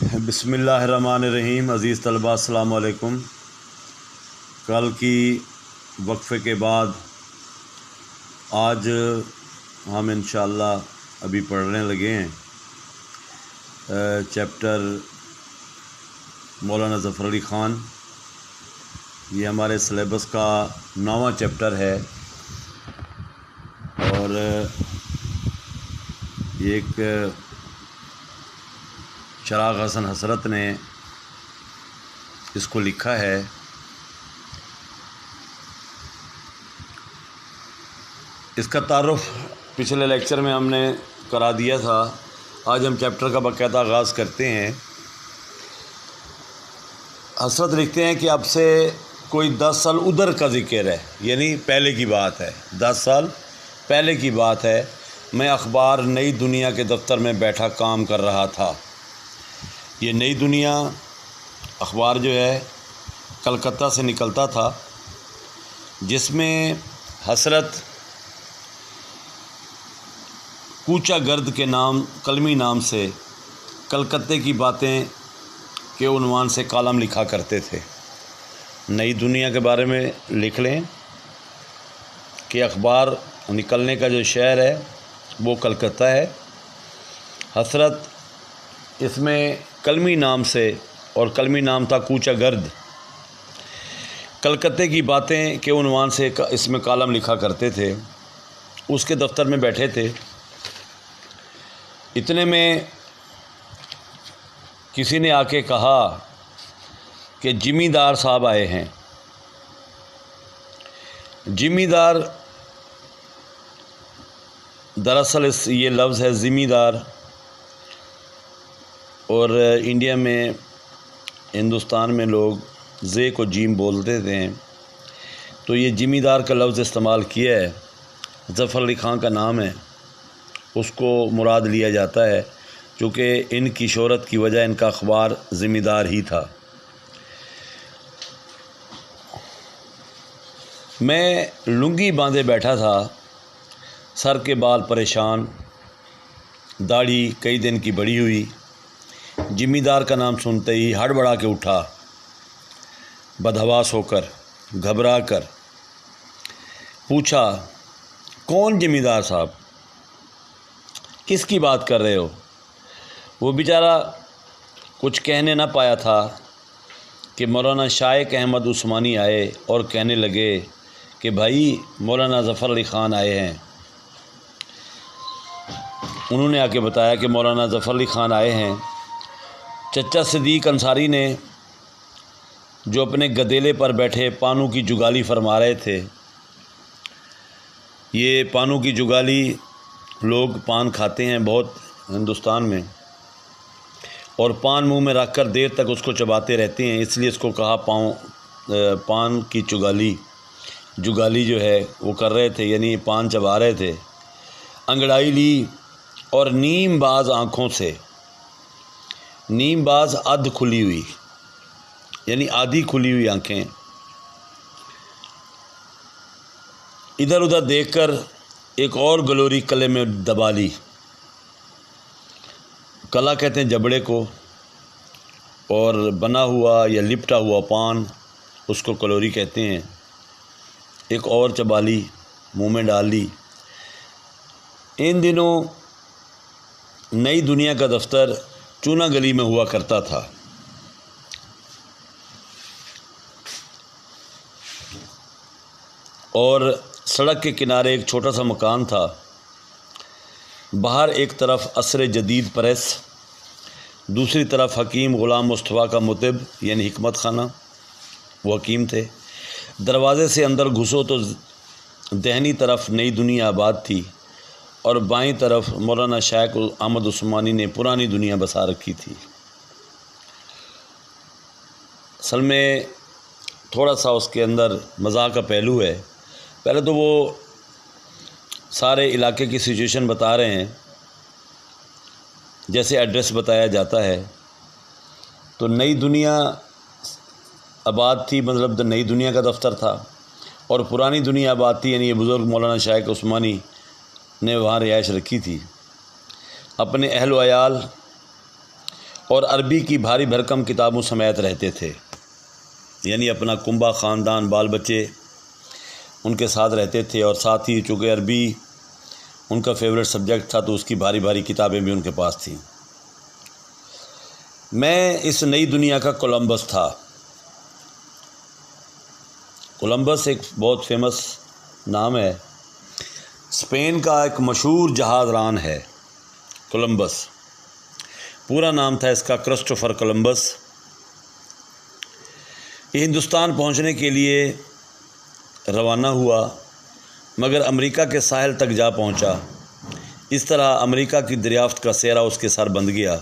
بسم اللہ الرحمن الرحیم۔ عزیز طلباء السلام علیکم۔ کل کی وقفے کے بعد آج ہم انشاءاللہ ابھی پڑھنے لگے ہیں چیپٹر مولانا ظفر علی خان۔ یہ ہمارے سلیبس کا 9واں چیپٹر ہے اور یہ ایک چراغ حسن حسرت نے اس کو لکھا ہے۔ اس کا تعارف پچھلے لیکچر میں ہم نے کرا دیا تھا۔ آج ہم چیپٹر کا باقاعدہ آغاز کرتے ہیں۔ حسرت لکھتے ہیں کہ اب سے کوئی 10 سال ادھر کا ذکر ہے، یعنی پہلے کی بات ہے، 10 سال پہلے کی بات ہے۔ میں اخبار نئی دنیا کے دفتر میں بیٹھا کام کر رہا تھا۔ یہ نئی دنیا اخبار جو ہے کلکتہ سے نکلتا تھا، جس میں حسرت کوچہ گرد کے کلمی نام سے کلکتے کی باتیں کے عنوان سے کالم لکھا کرتے تھے۔ نئی دنیا کے بارے میں لکھ لیں کہ اخبار نکلنے کا جو شہر ہے وہ کلکتہ ہے۔ حسرت اس میں کلمی نام سے، اور کلمی نام تھا کوچہ گرد، کلکتے کی باتیں کے عنوان سے اس میں کالم لکھا کرتے تھے۔ اس کے دفتر میں بیٹھے تھے، اتنے میں کسی نے آ کے کہا کہ جمیندار صاحب آئے ہیں۔ جمیندار دراصل یہ لفظ ہے زمیندار، اور انڈیا میں، ہندوستان میں لوگ زے کو جیم بولتے تھے، تو یہ جمیندار کا لفظ استعمال کیا ہے۔ ظفر علی خان کا نام ہے، اس کو مراد لیا جاتا ہے، چونکہ ان کی شہرت کی وجہ ان کا اخبار زمیندار ہی تھا۔ میں لنگی باندھے بیٹھا تھا، سر کے بال پریشان، داڑھی کئی دن کی بڑھی ہوئی۔ جمیندار کا نام سنتے ہی ہڑبڑا کے اٹھا، بدحواس ہو کر، گھبرا کر پوچھا، کون جمیندار صاحب؟ کس کی بات کر رہے ہو؟ وہ بیچارہ کچھ کہنے نہ پایا تھا کہ مولانا شائق احمد عثمانی آئے اور کہنے لگے کہ بھائی مولانا ظفر علی خان آئے ہیں۔ انہوں نے آ کے بتایا کہ مولانا ظفر علی خان آئے ہیں۔ چچا صدیق انصاری نے، جو اپنے گدیلے پر بیٹھے پانوں کی جگالی فرما رہے تھے، یہ پانوں کی جگالی، لوگ پان کھاتے ہیں بہت ہندوستان میں، اور پان منہ میں رکھ کر دیر تک اس کو چباتے رہتے ہیں، اس لیے اس کو کہا پان کی جگالی جو ہے وہ کر رہے تھے، یعنی پان چبا رہے تھے۔ انگڑائی لی اور نیم باز آنکھوں سے، نیم باز ادھ کھلی ہوئی، یعنی آدھی کھلی ہوئی آنکھیں، ادھر ادھر دیکھ کر ایک اور گلوری کلے میں دبا لی۔ کلا کہتے ہیں جبڑے کو، اور بنا ہوا یا لپٹا ہوا پان اس کو کلوری کہتے ہیں۔ ایک اور چبا لی، منہ میں ڈال لی۔ ان دنوں نئی دنیا کا دفتر چونا گلی میں ہوا کرتا تھا۔ اور سڑک کے کنارے ایک چھوٹا سا مکان تھا۔ باہر ایک طرف عصر جدید پریس، دوسری طرف حکیم غلام مصطفیٰ کا مطب، یعنی حکمت خانہ، وہ حکیم تھے۔ دروازے سے اندر گھسو تو دہنی طرف نئی دنیا آباد تھی، اور بائیں طرف مولانا شائق احمد عثمانی نے پرانی دنیا بسا رکھی تھی۔ اصل میں تھوڑا سا اس کے اندر مزاح کا پہلو ہے۔ پہلے تو وہ سارے علاقے کی سچویشن بتا رہے ہیں، جیسے ایڈریس بتایا جاتا ہے۔ تو نئی دنیا آباد تھی، مطلب نئی دنیا کا دفتر تھا، اور پرانی دنیا آباد تھی، یعنی یہ بزرگ مولانا شائق عثمانی نے وہاں رہائش رکھی تھی۔ اپنے اہل و عیال اور عربی کی بھاری بھرکم کتابوں سمیت رہتے تھے، یعنی اپنا کنبہ، خاندان، بال بچے ان کے ساتھ رہتے تھے، اور ساتھ ہی چونکہ عربی ان کا فیوریٹ سبجیکٹ تھا تو اس کی بھاری بھاری کتابیں بھی ان کے پاس تھیں۔ میں اس نئی دنیا کا کولمبس تھا۔ کولمبس ایک بہت فیمس نام ہے، اسپین کا ایک مشہور جہاز ران ہے کولمبس۔ پورا نام تھا اس کا کرسٹوفر کولمبس۔ یہ ہندوستان پہنچنے کے لیے روانہ ہوا، مگر امریکہ کے ساحل تک جا پہنچا۔ اس طرح امریکہ کی دریافت کا سہرا اس کے سر بندھ گیا۔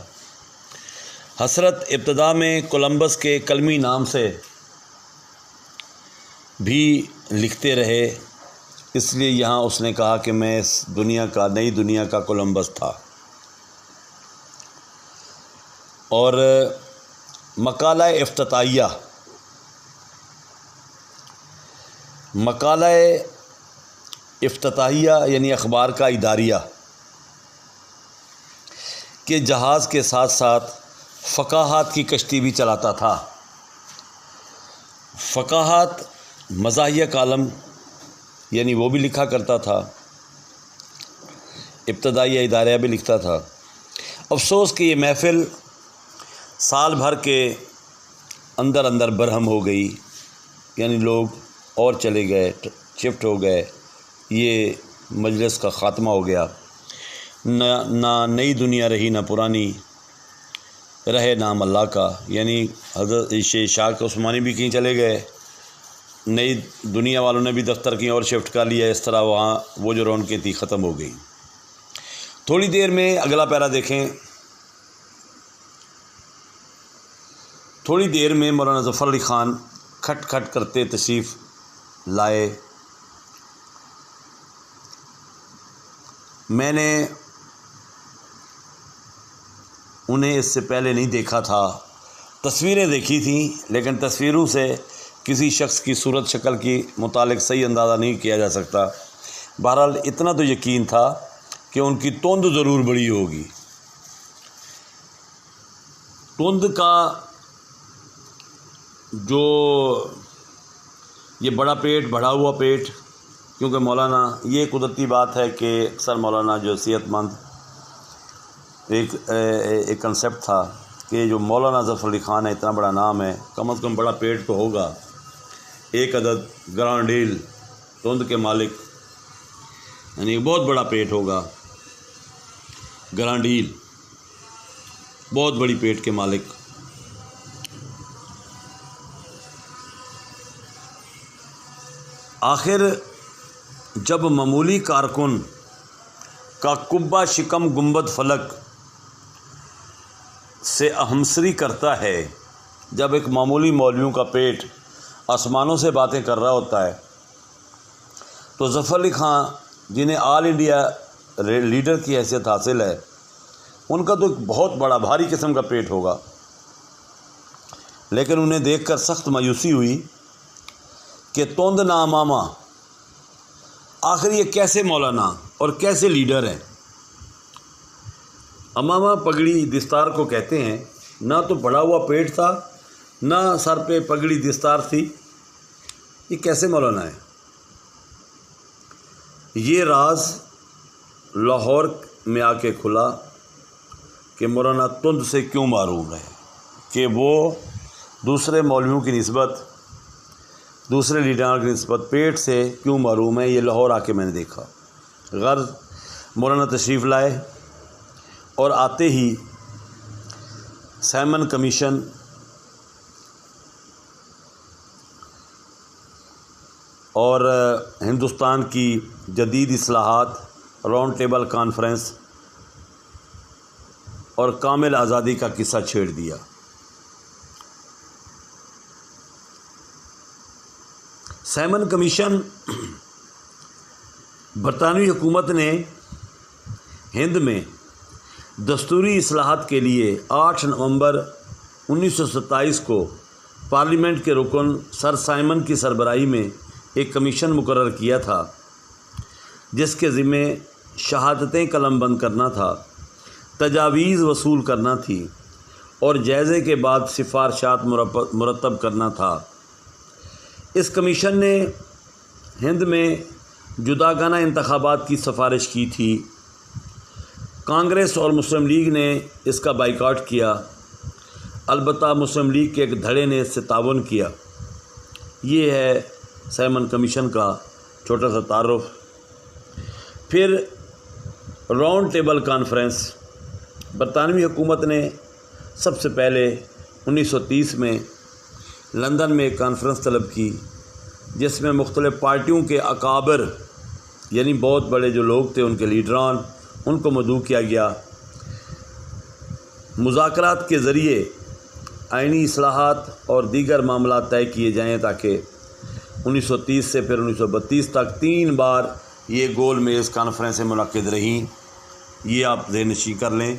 حسرت ابتدا میں کولمبس کے کلمی نام سے بھی لکھتے رہے، اس لیے یہاں اس نے کہا کہ میں اس نئی دنیا کا کولمبس تھا۔ اور مقالہ افتتاحیہ یعنی اخبار کا اداریہ کہ جہاز کے ساتھ ساتھ فقاہات کی کشتی بھی چلاتا تھا۔ فقاہات مزاحیہ کالم یعنی وہ بھی لکھا کرتا تھا، ابتدائیہ اداریہ بھی لکھتا تھا۔ افسوس کہ یہ محفل سال بھر کے اندر برہم ہو گئی، یعنی لوگ اور چلے گئے، شفٹ ہو گئے، یہ مجلس کا خاتمہ ہو گیا۔ نہ نئی دنیا رہی، نہ پرانی رہے نام اللہ کا، یعنی حضرت شاہ عثمانی بھی کہیں چلے گئے، نئی دنیا والوں نے بھی دفتر کہیں اور شفٹ کر لیا، اس طرح وہاں وہ جو رونقیں تھی ختم ہو گئی۔ تھوڑی دیر میں اگلا پیرا دیکھیں۔ تھوڑی دیر میں مولانا ظفر علی خان کھٹ کھٹ کرتے تشریف لائے۔ میں نے انہیں اس سے پہلے نہیں دیکھا تھا، تصویریں دیکھی تھیں، لیکن تصویروں سے کسی شخص کی صورت شکل کی متعلق صحیح اندازہ نہیں کیا جا سکتا۔ بہرحال اتنا تو یقین تھا کہ ان کی توند ضرور بڑی ہوگی۔ توند کا جو یہ بڑا پیٹ، بڑھا ہوا پیٹ، کیونکہ مولانا، یہ قدرتی بات ہے کہ اکثر مولانا جو صحت مند ایک کنسیپٹ تھا کہ جو مولانا ظفر علی خان ہے، اتنا بڑا نام ہے، کم از کم بڑا پیٹ تو ہوگا۔ ایک عدد گران ڈیل توند کے مالک، یعنی بہت بڑا پیٹ ہوگا۔ گران ڈیل بہت بڑی پیٹ کے مالک۔ آخر جب معمولی کارکن کا قبہ شکم گنبد فلک سے ہمسری کرتا ہے، جب ایک معمولی مولویوں کا پیٹ آسمانوں سے باتیں کر رہا ہوتا ہے، تو ظفر علی خان جنہیں آل انڈیا لیڈر کی حیثیت حاصل ہے، ان کا تو ایک بہت بڑا بھاری قسم کا پیٹ ہوگا۔ لیکن انہیں دیکھ کر سخت مایوسی ہوئی کہ توند نا امامہ، آخر یہ کیسے مولانا اور کیسے لیڈر ہیں؟ امامہ پگڑی دستار کو کہتے ہیں، نہ تو بڑا ہوا پیٹ تھا، نہ سر پہ پگڑی دستار تھی، یہ کیسے مولانا ہے؟ یہ راز لاہور میں آ کے کھلا کہ مولانا تند سے کیوں محروم رہے، کہ وہ دوسرے مولویوں کی نسبت، دوسرے لیڈروں کی نسبت پیٹ سے کیوں محروم ہے، یہ لاہور آ کے میں نے دیکھا۔ غرض مولانا تشریف لائے اور آتے ہی سائمن کمیشن اور ہندوستان کی جدید اصلاحات، راؤنڈ ٹیبل کانفرنس اور کامل آزادی کا قصہ چھیڑ دیا۔ سائمن کمیشن، برطانوی حکومت نے ہند میں دستوری اصلاحات کے لیے 8 نومبر 1927 کو پارلیمنٹ کے رکن سر سائمن کی سربراہی میں ایک کمیشن مقرر کیا تھا، جس کے ذمہ شہادتیں قلم بند کرنا تھا، تجاویز وصول کرنا تھی اور جائزے کے بعد سفارشات مرتب کرنا تھا۔ اس کمیشن نے ہند میں جداگانہ انتخابات کی سفارش کی تھی۔ کانگریس اور مسلم لیگ نے اس کا بائیکاٹ کیا، البتہ مسلم لیگ کے ایک دھڑے نے اس سے تعاون کیا۔ یہ ہے سائمن کمیشن کا چھوٹا سا تعارف۔ پھر راؤنڈ ٹیبل کانفرنس۔ برطانوی حکومت نے سب سے پہلے 1930 میں لندن میں ایک کانفرنس طلب کی، جس میں مختلف پارٹیوں کے اکابر یعنی بہت بڑے جو لوگ تھے ان کے لیڈران، ان کو مدعو کیا گیا۔ مذاکرات کے ذریعے آئینی اصلاحات اور دیگر معاملات طے کیے جائیں تاکہ 1930 سے پھر 1932 تک 3 بار یہ گول میز کانفرنسیں منعقد رہیں۔ یہ آپ ذہن نشین کر لیں۔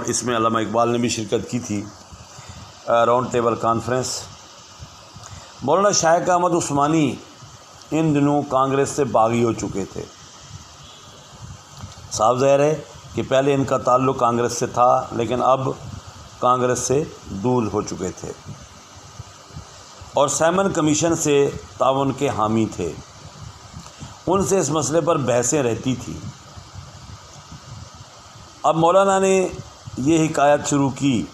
اس میں علامہ اقبال نے بھی شرکت کی تھی۔ Round table conference. مولانا شائق احمد عثمانی ان دنوں کانگریس سے باغی ہو چکے تھے۔ صاف ظاہر ہے کہ پہلے ان کا تعلق کانگریس سے تھا، لیکن اب کانگریس سے دور ہو چکے تھے اور سائمن کمیشن سے تعاون کے حامی تھے۔ ان سے اس مسئلے پر بحثیں رہتی تھیں۔ اب مولانا نے یہ حکایت شروع کی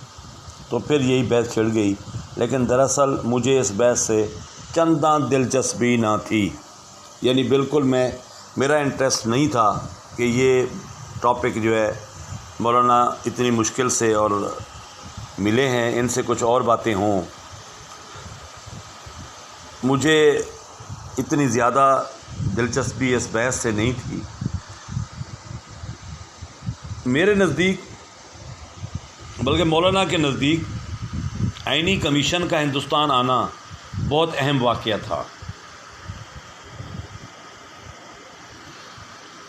تو پھر یہی بحث چھڑ گئی، لیکن دراصل مجھے اس بحث سے چنداں دلچسپی نہ تھی، یعنی بالکل میرا انٹرسٹ نہیں تھا کہ یہ ٹاپک جو ہے مولانا اتنی مشکل سے اور ملے ہیں، ان سے کچھ اور باتیں ہوں۔ مجھے اتنی زیادہ دلچسپی اس بحث سے نہیں تھی۔ میرے نزدیک، بلکہ مولانا کے نزدیک، آئینی کمیشن کا ہندوستان آنا بہت اہم واقعہ تھا،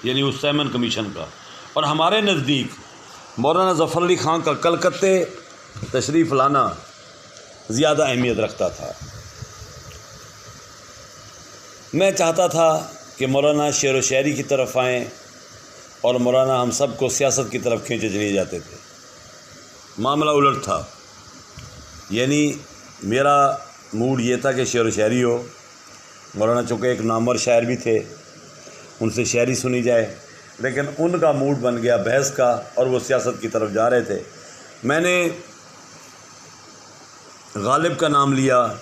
یعنی اس سائمن کمیشن کا، اور ہمارے نزدیک مولانا ظفر علی خان کا کلکتے تشریف لانا زیادہ اہمیت رکھتا تھا۔ میں چاہتا تھا کہ مولانا شعر و شاعری کی طرف آئیں اور مولانا ہم سب کو سیاست کی طرف کھینچے چلے جاتے تھے۔ معاملہ الٹ تھا، یعنی میرا موڈ یہ تھا کہ شعر و شاعری ہو۔ مولانا چونکہ ایک نامور شاعر بھی تھے، ان سے شاعری سنی جائے، لیکن ان کا موڈ بن گیا بحث کا اور وہ سیاست کی طرف جا رہے تھے۔ میں نے غالب کا نام لیا،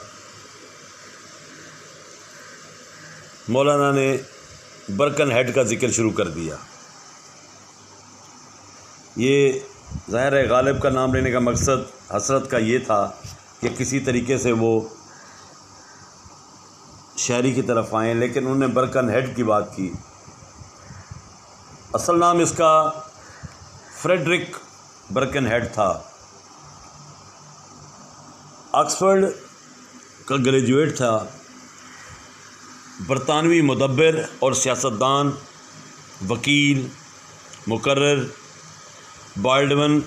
مولانا نے برکن ہیڈ کا ذکر شروع کر دیا۔ یہ ظاہر ہے غالب کا نام لینے کا مقصد حسرت کا یہ تھا کہ کسی طریقے سے وہ شاعری کی طرف آئیں، لیکن انہوں نے برکن ہیڈ کی بات کی۔ اصل نام اس کا فریڈرک برکن ہیڈ تھا۔ آکسفورڈ کا گریجویٹ تھا، برطانوی مدبر اور سیاستدان، وکیل، مقرر۔ بالڈون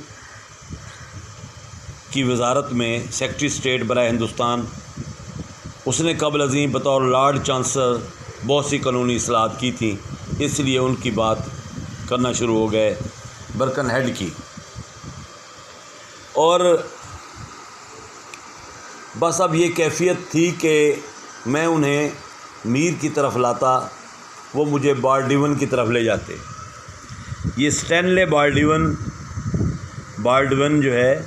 کی وزارت میں سیکرٹری اسٹیٹ برائے ہندوستان۔ اس نے قبل ازیں بطور لارڈ چانسلر بہت سی قانونی اصلاحات کی تھیں، اس لیے ان کی بات کرنا شروع ہو گئے برکن ہیڈ کی، اور بس اب یہ کیفیت تھی کہ میں انہیں میر کی طرف لاتا، وہ مجھے بالڈون کی طرف لے جاتے۔ یہ اسٹینلے بالڈون جو ہے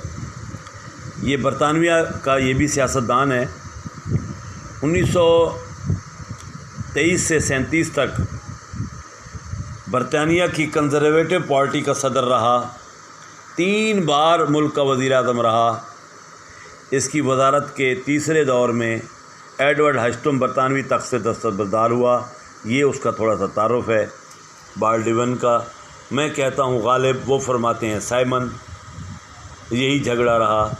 یہ برطانیہ کا یہ بھی سیاستدان ہے۔ 1923 سے 37 تک برطانیہ کی کنزرویٹو پارٹی کا صدر رہا، 3 بار ملک کا وزیر اعظم رہا۔ اس کی وزارت کے تیسرے دور میں ایڈورڈ ہسٹم برطانوی تخت سے دستبردار ہوا۔ یہ اس کا تھوڑا سا تعارف ہے بالڈون کا۔ میں کہتا ہوں غالب، وہ فرماتے ہیں سائمن۔ یہی جھگڑا رہا،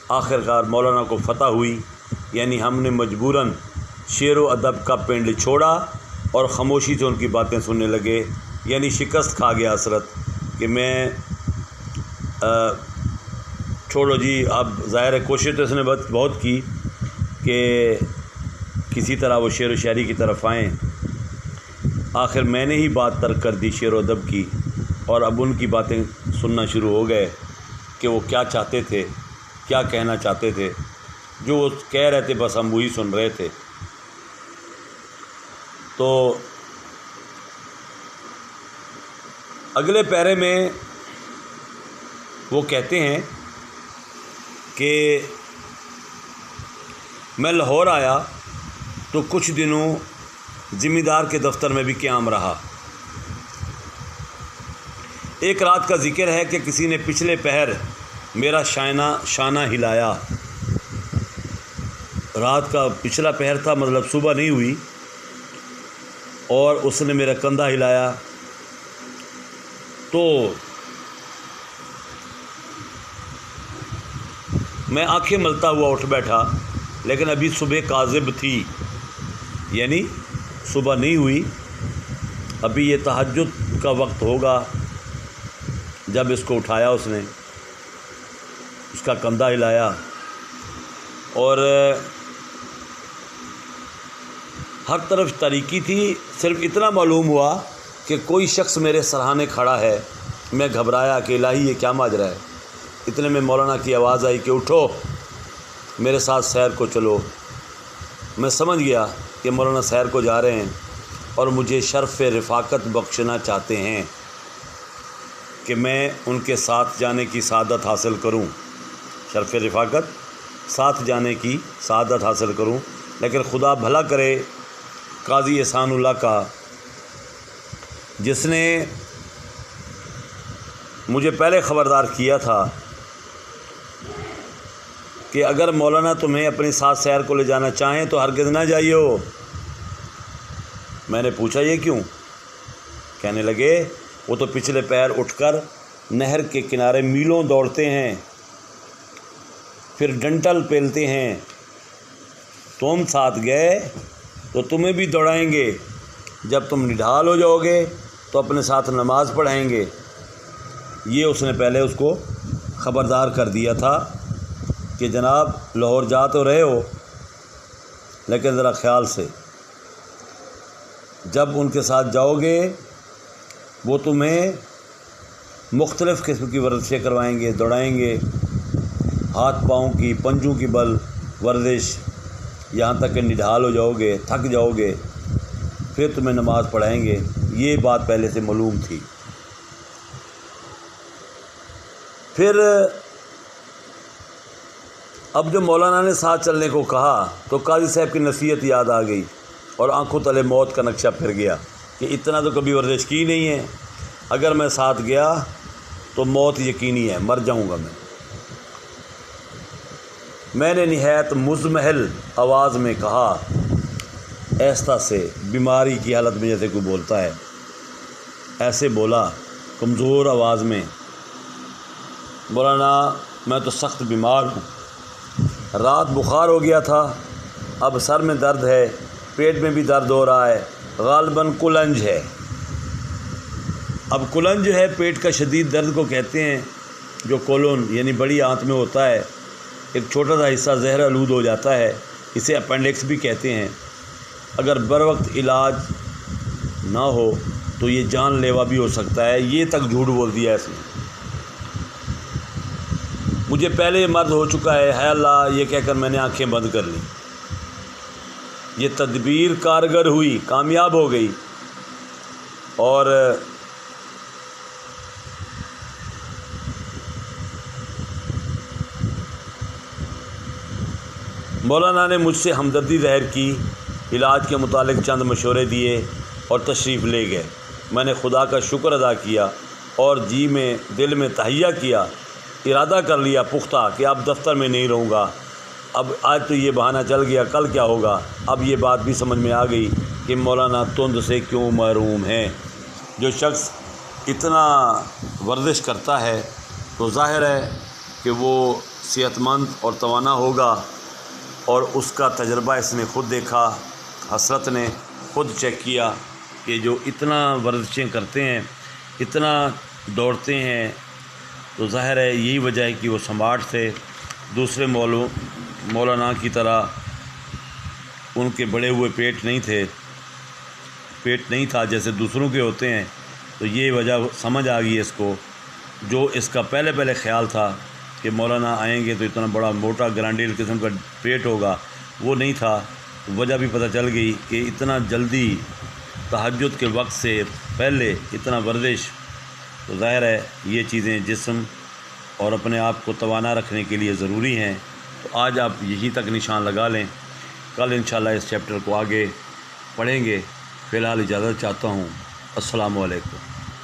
آخر کار مولانا کو فتح ہوئی، یعنی ہم نے مجبوراً شعر و ادب کا پنڈ چھوڑا اور خاموشی سے ان کی باتیں سننے لگے، یعنی شکست کھا گیا حسرت کہ میں چھوڑو جی۔ اب ظاہر ہے کوشش تو اس نے بہت کی کہ کسی طرح وہ شعر و شاعری کی طرف آئیں۔ آخر میں نے ہی بات ترک کر دی شعر و ادب کی، اور اب ان کی باتیں سننا شروع ہو گئے۔ کہ وہ کیا چاہتے تھے، کیا کہنا چاہتے تھے. جو وہ کہہ رہے تھے بس ہم وہی سن رہے تھے. تو اگلے پیرے میں وہ کہتے ہیں کہ میں لاہور آیا تو کچھ دنوں ذمہ دار کے دفتر میں بھی قیام رہا. ایک رات کا ذکر ہے کہ کسی نے پچھلے پہر میرا شانہ ہلایا. رات کا پچھلا پہر تھا، مطلب صبح نہیں ہوئی، اور اس نے میرا کندھا ہلایا. تو میں آنکھیں ملتا ہوا اٹھ بیٹھا، لیکن ابھی صبح کاذب تھی، یعنی صبح نہیں ہوئی. ابھی یہ تہجد کا وقت ہوگا. جب اس کو اٹھایا، اس نے اس کا کندھا ہلایا، اور ہر طرف تاریکی تھی. صرف اتنا معلوم ہوا کہ کوئی شخص میرے سرہانے کھڑا ہے. میں گھبرایا کہ الہی یہ کیا ماجرا ہے. اتنے میں مولانا کی آواز آئی کہ اٹھو، میرے ساتھ سیر کو چلو. میں سمجھ گیا کہ مولانا سیر کو جا رہے ہیں اور مجھے شرف رفاقت بخشنا چاہتے ہیں کہ میں ان کے ساتھ جانے کی سعادت حاصل کروں. شرف رفاقت، ساتھ جانے کی سعادت حاصل کروں. لیکن خدا بھلا کرے قاضی احسان اللہ کا، جس نے مجھے پہلے خبردار کیا تھا کہ اگر مولانا تمہیں اپنے ساتھ سیر کو لے جانا چاہیں تو ہرگز نہ جائیو. میں نے پوچھا یہ کیوں؟ کہنے لگے وہ تو پچھلے پیر اٹھ کر نہر کے کنارے میلوں دوڑتے ہیں، پھر ڈنٹل پیلتے ہیں. تم ساتھ گئے تو تمہیں بھی دوڑائیں گے. جب تم نڈھال ہو جاؤ گے تو اپنے ساتھ نماز پڑھائیں گے. یہ اس نے پہلے اس کو خبردار کر دیا تھا کہ جناب لاہور جا تو رہے ہو، لیکن ذرا خیال سے. جب ان کے ساتھ جاؤ گے وہ تمہیں مختلف قسم کی ورزشیں کروائیں گے، دوڑائیں گے، ہاتھ پاؤں کی، پنجوں کی بل ورزش، یہاں تک کہ نڈھال ہو جاؤ گے، تھک جاؤ گے، پھر تمہیں نماز پڑھائیں گے. یہ بات پہلے سے معلوم تھی. پھر اب جو مولانا نے ساتھ چلنے کو کہا تو قاضی صاحب کی نصیحت یاد آ گئی اور آنکھوں تلے موت کا نقشہ پھر گیا کہ اتنا تو کبھی ورزش کی نہیں ہے. اگر میں ساتھ گیا تو موت یقینی ہے، مر جاؤں گا میں. میں نے نہایت مزمحل آواز میں کہا، ایسا سے بیماری کی حالت میں جیسے کوئی بولتا ہے، ایسے بولا کمزور آواز میں، مولانا میں تو سخت بیمار ہوں. رات بخار ہو گیا تھا، اب سر میں درد ہے، پیٹ میں بھی درد ہو رہا ہے، غالباً کلنج ہے. اب کلنج جو ہے پیٹ کا شدید درد کو کہتے ہیں، جو کولون یعنی بڑی آنت میں ہوتا ہے. ایک چھوٹا سا حصہ زہر آلود ہو جاتا ہے، اسے اپینڈکس بھی کہتے ہیں. اگر بر وقت علاج نہ ہو تو یہ جان لیوا بھی ہو سکتا ہے. یہ تک جھوٹ بول دیا اس نے. مجھے پہلے یہ مرض ہو چکا ہے اللہ، یہ کہہ کر میں نے آنکھیں بند کر لیں. یہ تدبیر کارگر ہوئی، کامیاب ہو گئی. اور مولانا نے مجھ سے ہمدردی ظاہر کی، علاج کے متعلق چند مشورے دیے اور تشریف لے گئے. میں نے خدا کا شکر ادا کیا اور دل میں تہیہ کیا، ارادہ کر لیا پختہ کہ اب دفتر میں نہیں رہوں گا. اب آج تو یہ بہانہ چل گیا، کل کیا ہوگا. اب یہ بات بھی سمجھ میں آ گئی کہ مولانا تند سے کیوں محروم ہیں. جو شخص اتنا ورزش کرتا ہے تو ظاہر ہے کہ وہ صحت مند اور توانا ہوگا، اور اس کا تجربہ اس نے خود دیکھا. حسرت نے خود چیک کیا کہ جو اتنا ورزشیں کرتے ہیں، اتنا دوڑتے ہیں، تو ظاہر ہے یہی وجہ ہے کہ وہ سماٹ تھے. دوسرے مولانا کی طرح ان کے بڑے ہوئے پیٹ نہیں تھا جیسے دوسروں کے ہوتے ہیں. تو یہ وجہ سمجھ آ گئی اس کو. جو اس کا پہلے خیال تھا کہ مولانا آئیں گے تو اتنا بڑا موٹا گرانڈیل قسم کا پیٹ ہوگا، وہ نہیں تھا۔ وجہ بھی پتہ چل گئی کہ اتنا جلدی تہجد کے وقت سے پہلے اتنا ورزش، تو ظاہر ہے یہ چیزیں جسم اور اپنے آپ کو توانا رکھنے کے لیے ضروری ہیں۔ تو آج آپ یہی تک نشان لگا لیں، کل انشاءاللہ اس چیپٹر کو آگے پڑھیں گے۔ فی الحال اجازت چاہتا ہوں۔ السلام علیکم۔